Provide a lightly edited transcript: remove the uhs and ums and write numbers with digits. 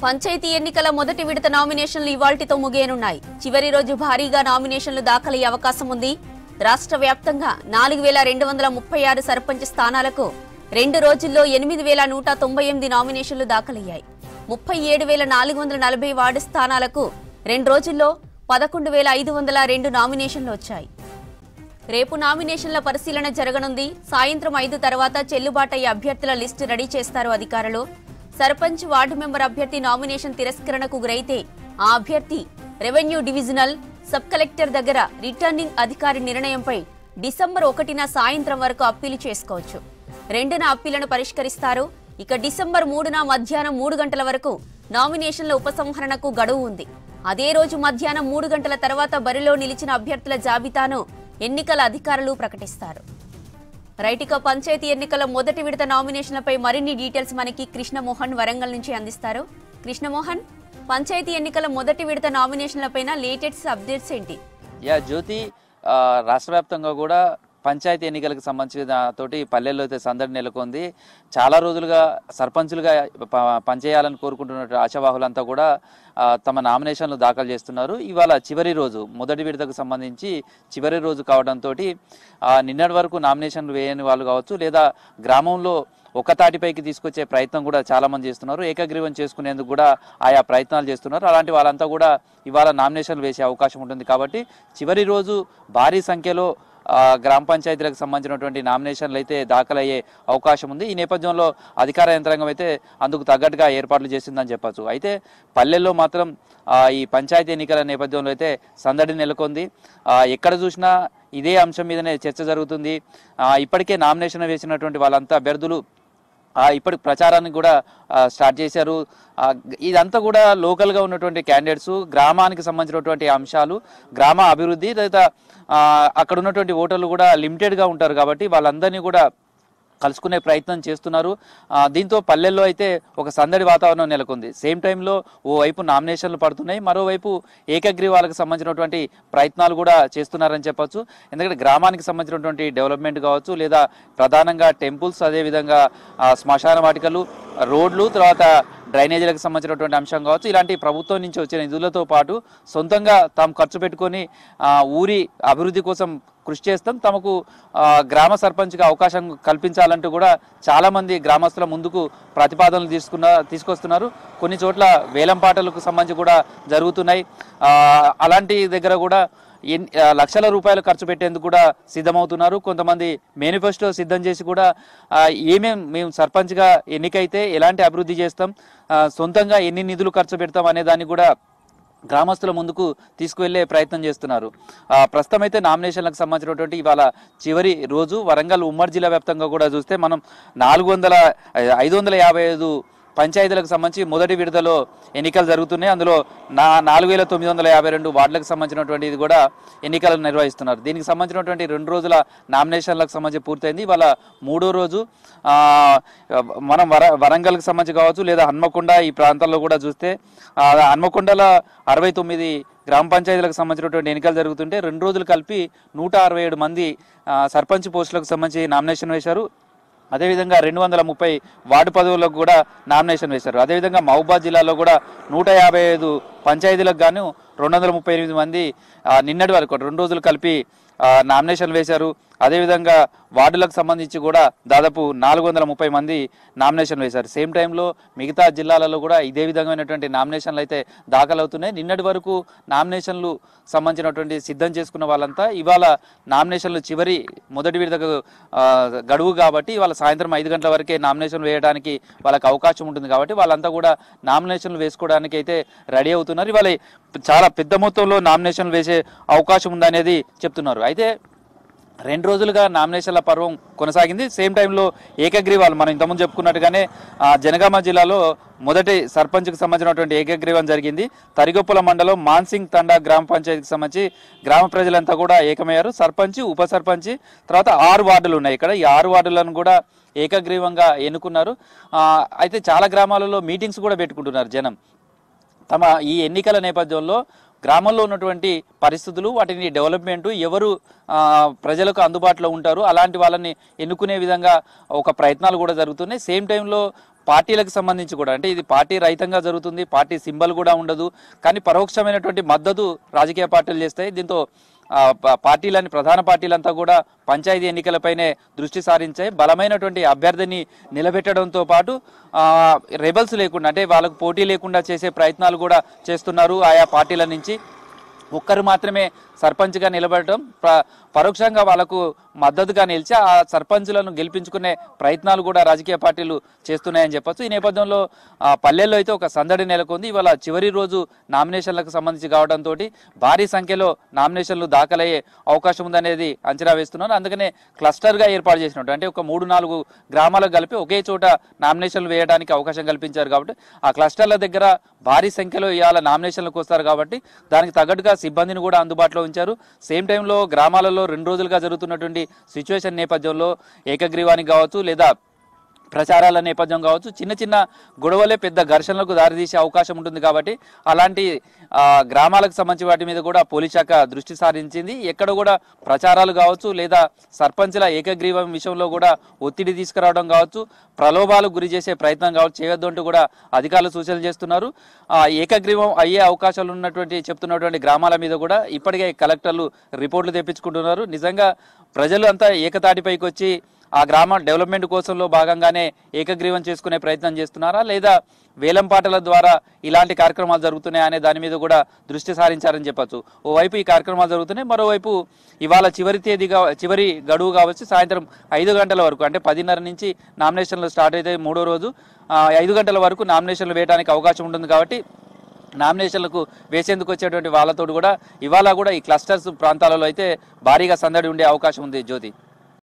పంచాయతీ ఎన్నికల మొదటి విడత నామినేషన్లు ఇవాల్టితో ముగియనున్నాయి. చివరి రోజు భారీగా నామినేషన్లు దాఖలయ్యే అవకాశం ఉంది. రాష్ట్ర వ్యాప్తంగా 4236 సర్పంచ్ స్థానాలకు 2 రోజుల్లో 8198 నామినేషన్లు దాఖలయ్యాయి. 37440 వార్డు స్థానాలకు 2 రోజుల్లో 11502 నామినేషన్లు వచ్చాయి. రేపు నామినేషన్ల పరిశీలన జరగనుంది. సాయంత్రం 5 తర్వాత చెల్లుబాటయ్యే అభ్యర్థుల లిస్టు రెడీ చేస్తారు అధికారులు. సర్పంచ్ వార్డు మెంబర్ అభ్యర్థి నామినేషన్ తిరస్కరణకు గురైతే ఆ అభ్యర్థి రెవెన్యూ డివిజనల్ సబ్ కలెక్టర్ దగ్గర రిటర్నింగ్ అధికారి నిర్ణయంపై డిసెంబర్ 1న సాయంత్రం వరకు అప్పీలు చేసుకోవచ్చు. 2న అప్పీలను పరిష్కరిస్తారు. ఇక డిసెంబర్ 3న మధ్యాహ్నం 3 గంటల వరకు నామినేషన్ల ఉపసంహరణకు గడువు ఉంది. అదే రోజు మధ్యాహ్నం 3 గంటల తర్వాత బరిలో నిలిచిన అభ్యర్థుల జాబితాను ఎన్నికల అధికారులు ప్రకటిస్తారు. రైటిక పంచాయతీ ఎన్నికల మొదటి విడత నామినేషన్లపై మరిన్ని డీటెయిల్స్ మనకి కృష్ణమోహన్ వరంగల్ నుంచి అందిస్తారు. కృష్ణమోహన్, పంచాయతీ ఎన్నికల మొదటి విడత నామినేషన్లపైన లేటెస్ట్ అప్డేట్స్ ఏంటి? జ్యోతి, రాష్ట్ర వ్యాప్తంగా కూడా పంచాయతీ ఎన్నికలకు సంబంధించిన తోటి పల్లెల్లో అయితే సందడి నెలకొంది. చాలా రోజులుగా సర్పంచులుగా పనిచేయాలని కోరుకుంటున్న ఆశావాహులంతా కూడా తమ నామినేషన్లు దాఖలు చేస్తున్నారు. ఇవాళ చివరి రోజు, మొదటి విడతకు సంబంధించి చివరి రోజు కావడంతో నిన్నటి వరకు నామినేషన్లు వేయని వాళ్ళు కావచ్చు, లేదా గ్రామంలో ఒక తాటిపైకి తీసుకొచ్చే ప్రయత్నం కూడా చాలా మంది చేస్తున్నారు. ఏకగ్రీవం చేసుకునేందుకు కూడా ఆయా ప్రయత్నాలు చేస్తున్నారు. అలాంటి వాళ్ళంతా కూడా ఇవాళ నామినేషన్లు వేసే అవకాశం ఉంటుంది. కాబట్టి చివరి రోజు భారీ సంఖ్యలో గ్రామ పంచాయతీలకు సంబంధించినటువంటి నామినేషన్లు అయితే దాఖలయ్యే అవకాశం ఉంది. ఈ నేపథ్యంలో అధికార యంత్రాంగం అయితే అందుకు తగ్గట్టుగా ఏర్పాట్లు చేసిందని చెప్పచ్చు. అయితే పల్లెల్లో మాత్రం ఈ పంచాయతీ ఎన్నికల నేపథ్యంలో అయితే సందడి నెలకొంది. ఎక్కడ చూసినా ఇదే అంశం మీదనే చర్చ జరుగుతుంది. ఇప్పటికే నామినేషన్ వేసినటువంటి వాళ్ళంతా అభ్యర్థులు ఇప్పటి ప్రచారాన్ని కూడా స్టార్ట్ చేశారు. ఇదంతా కూడా లోకల్గా ఉన్నటువంటి క్యాండిడేట్స్, గ్రామానికి సంబంధించినటువంటి అంశాలు, గ్రామ అభివృద్ధి, లేదా అక్కడ ఉన్నటువంటి ఓటర్లు కూడా లిమిటెడ్గా ఉంటారు. కాబట్టి వాళ్ళందరినీ కూడా కలుసుకునే ప్రయత్నం చేస్తున్నారు. దీంతో పల్లెల్లో అయితే ఒక సందడి వాతావరణం నెలకొంది. సేమ్ టైంలో ఓవైపు నామినేషన్లు పడుతున్నాయి, మరోవైపు ఏకగ్రీవాలకు సంబంధించినటువంటి ప్రయత్నాలు కూడా చేస్తున్నారని చెప్పొచ్చు. ఎందుకంటే గ్రామానికి సంబంధించినటువంటి డెవలప్మెంట్ కావచ్చు, లేదా ప్రధానంగా టెంపుల్స్, అదేవిధంగా శ్మశాన వాటికలు, రోడ్లు, తర్వాత డ్రైనేజీలకు సంబంధించినటువంటి అంశం కావచ్చు, ఇలాంటి ప్రభుత్వం నుంచి వచ్చిన నిధులతో పాటు సొంతంగా తాము ఖర్చు పెట్టుకొని ఊరి అభివృద్ధి కోసం కృషి చేస్తాం, తమకు గ్రామ సర్పంచ్గా అవకాశం కల్పించాలంటూ కూడా చాలామంది గ్రామస్తుల ముందుకు ప్రతిపాదనలు తీసుకొస్తున్నారు. కొన్ని చోట్ల వేలంపాటలకు సంబంధించి కూడా జరుగుతున్నాయి. అలాంటి దగ్గర కూడా లక్షల రూపాయలు ఖర్చు పెట్టేందుకు కూడా సిద్ధమవుతున్నారు. కొంతమంది మేనిఫెస్టో సిద్ధం చేసి కూడా మేము సర్పంచ్గా ఎన్నికైతే ఎలాంటి అభివృద్ధి చేస్తాం, సొంతంగా ఎన్ని నిధులు ఖర్చు పెడతాం అనే దాన్ని కూడా గ్రామస్తుల ముందుకు తీసుకువెళ్లే ప్రయత్నం చేస్తున్నారు. ప్రస్తుతం అయితే నామినేషన్లకు సంబంధించినటువంటి ఇవాళ చివరి రోజు. వరంగల్ ఉమ్మడి జిల్లా వ్యాప్తంగా కూడా చూస్తే మనం 555 పంచాయతీలకు సంబంధించి మొదటి విడతలో ఎన్నికలు జరుగుతున్నాయి. అందులో 4952 వార్డులకు సంబంధించినటువంటి ఇది కూడా ఎన్నికలు నిర్వహిస్తున్నారు. దీనికి సంబంధించినటువంటి 2 రోజుల నామినేషన్లకు సంబంధించి పూర్తయింది. ఇవాళ 3వ రోజు. మనం వరంగల్కి సంబంధించి కావచ్చు, లేదా హన్మకొండ ఈ ప్రాంతాల్లో కూడా చూస్తే హన్మకొండలో 69 గ్రామ పంచాయతీలకు సంబంధించినటువంటి ఎన్నికలు జరుగుతుంటే 2 రోజులు కలిపి 167 మంది సర్పంచ్ పోస్టులకు సంబంధించి నామినేషన్ వేశారు. అదేవిధంగా 230 వార్డు పదవులకు కూడా నామినేషన్ వేశారు. అదేవిధంగా మహబూబాద్ జిల్లాలో కూడా 155 పంచాయతీలకు గాను 238 మంది నిన్నటి వరకు 2 రోజులు కలిపి నామినేషన్ వేశారు. అదేవిధంగా వార్డులకు సంబంధించి కూడా దాదాపు 430 మంది నామినేషన్ వేశారు. సేమ్ టైంలో మిగతా జిల్లాలలో కూడా ఇదే విధమైనటువంటి నామినేషన్లు అయితే దాఖలవుతున్నాయి. నిన్నటి వరకు నామినేషన్లు సంబంధించినటువంటి సిద్ధం చేసుకున్న వాళ్ళంతా ఇవాళ నామినేషన్లు చివరి మొదటి విడతకు గడువు కాబట్టి ఇవాళ సాయంత్రం 5 గంటల వరకే నామినేషన్లు వేయడానికి వాళ్ళకి అవకాశం ఉంటుంది. కాబట్టి వాళ్ళంతా కూడా నామినేషన్లు వేసుకోవడానికి అయితే రెడీ అవుతున్నారు. ఇవాళ చాలా పెద్ద మొత్తంలో నామినేషన్లు వేసే అవకాశం ఉందనేది చెప్తున్నారు. అయితే 2 రోజులుగా నామినేషన్ల పర్వం కొనసాగింది. సేమ్ టైంలో ఏకగ్రీవాలు మనం ఇంతకుముందు చెప్పుకున్నట్టుగానే జనగామ జిల్లాలో మొదటి సర్పంచ్కి సంబంధించినటువంటి ఏకగ్రీవం జరిగింది. తరిగొప్పల మండలం మాన్సింగ్ తండా గ్రామ పంచాయతీకి సంబంధించి గ్రామ ప్రజలంతా కూడా ఏకమయ్యారు. సర్పంచ్, ఉప సర్పంచ్, తర్వాత 6 వార్డులు ఉన్నాయి. ఇక్కడ ఈ 6 వార్డులను కూడా ఏకగ్రీవంగా ఎన్నుకున్నారు. అయితే చాలా గ్రామాలలో మీటింగ్స్ కూడా పెట్టుకుంటున్నారు జనం. తమ ఈ ఎన్నికల నేపథ్యంలో గ్రామంలో ఉన్నటువంటి పరిస్థితులు, వాటిని డెవలప్మెంట్, ఎవరు ప్రజలకు అందుబాటులో ఉంటారు అలాంటి వాళ్ళని ఎన్నుకునే విధంగా ఒక ప్రయత్నాలు కూడా జరుగుతున్నాయి. సేమ్ టైంలో పార్టీలకు సంబంధించి కూడా, అంటే ఇది పార్టీ రహితంగా జరుగుతుంది, పార్టీ సింబల్ కూడా ఉండదు, కానీ పరోక్షమైనటువంటి మద్దతు రాజకీయ పార్టీలు చేస్తాయి. దీంతో పార్టీలని ప్రధాన పార్టీలంతా కూడా పంచాయతీ ఎన్నికలపైనే దృష్టి సారించాయి. బలమైనటువంటి అభ్యర్థిని నిలబెట్టడంతో పాటు రెబల్స్ లేకుండా, అంటే వాళ్ళకు పోటీ లేకుండా చేసే ప్రయత్నాలు కూడా చేస్తున్నారు ఆయా పార్టీల నుంచి. ఒక్కరు మాత్రమే సర్పంచ్గా నిలబడటం, పరోక్షంగా వాళ్ళకు మద్దతుగా నిలిచి ఆ సర్పంచులను గెలిపించుకునే ప్రయత్నాలు కూడా రాజకీయ పార్టీలు చేస్తున్నాయని చెప్పొచ్చు. ఈ నేపథ్యంలో పల్లెల్లో అయితే ఒక సందడి నెలకొంది. ఇవాళ చివరి రోజు నామినేషన్లకు సంబంధించి కావడంతో భారీ సంఖ్యలో నామినేషన్లు దాఖలయ్యే అవకాశం ఉందనేది అంచనా వేస్తున్నారు. అందుకనే క్లస్టర్గా ఏర్పాటు చేసినట్టు, అంటే ఒక 3-4 గ్రామాలకు కలిపి ఒకే చోట నామినేషన్లు వేయడానికి అవకాశం కల్పించారు. కాబట్టి ఆ క్లస్టర్ల దగ్గర భారీ సంఖ్యలో ఇవాళ నామినేషన్లకు వస్తారు. కాబట్టి దానికి తగ్గట్టుగా సిబ్బందిని కూడా అందుబాటులో ఉంచారు. సేమ్ టైంలో గ్రామాలలో 2 రోజులుగా జరుగుతున్నటువంటి సిచ్యువేషన్ నేపథ్యంలో ఏకగ్రీవానికి కావచ్చు, లేదా ప్రచారాల నేపథ్యం కావచ్చు, చిన్న చిన్న గొడవలే పెద్ద ఘర్షణలకు దారితీసే అవకాశం ఉంటుంది. కాబట్టి అలాంటి గ్రామాలకు సంబంధించి వాటి మీద కూడా పోలీస్ శాఖ దృష్టి సారించింది. ఎక్కడ కూడా ప్రచారాలు కావచ్చు, లేదా సర్పంచ్ల ఏకగ్రీవం విషయంలో కూడా ఒత్తిడి తీసుకురావడం కావచ్చు, ప్రలోభాలకు గురి చేసే ప్రయత్నం కావచ్చు చేయొద్దు అంటూ కూడా అధికారులు సూచనలు చేస్తున్నారు. ఏకగ్రీవం అయ్యే అవకాశాలు చెప్తున్నటువంటి గ్రామాల మీద కూడా ఇప్పటికే కలెక్టర్లు రిపోర్టులు తెప్పించుకుంటున్నారు. నిజంగా ప్రజలు అంతా ఏకతాటిపైకి వచ్చి ఆ గ్రామ డెవలప్మెంట్ కోసంలో భాగంగానే ఏకగ్రీవం చేసుకునే ప్రయత్నం చేస్తున్నారా, లేదా వేలంపాటల ద్వారా ఇలాంటి కార్యక్రమాలు జరుగుతున్నాయా అనే దాని మీద కూడా దృష్టి సారించారని చెప్పొచ్చు. ఓవైపు ఈ కార్యక్రమాలు జరుగుతున్నాయి, మరోవైపు ఇవాళ చివరి గడువు కావచ్చు సాయంత్రం 5 గంటల వరకు, అంటే 10:30 నుంచి నామినేషన్లు స్టార్ట్ అయితే 3వ రోజు 5 గంటల వరకు నామినేషన్లు వేయడానికి అవకాశం ఉంటుంది. కాబట్టి నామినేషన్లకు వేసేందుకు వచ్చేటువంటి వాళ్ళతో కూడా ఇవాళ కూడా ఈ క్లస్టర్స్ ప్రాంతాలలో అయితే భారీగా సందడి ఉండే అవకాశం ఉంది. జ్యోతి.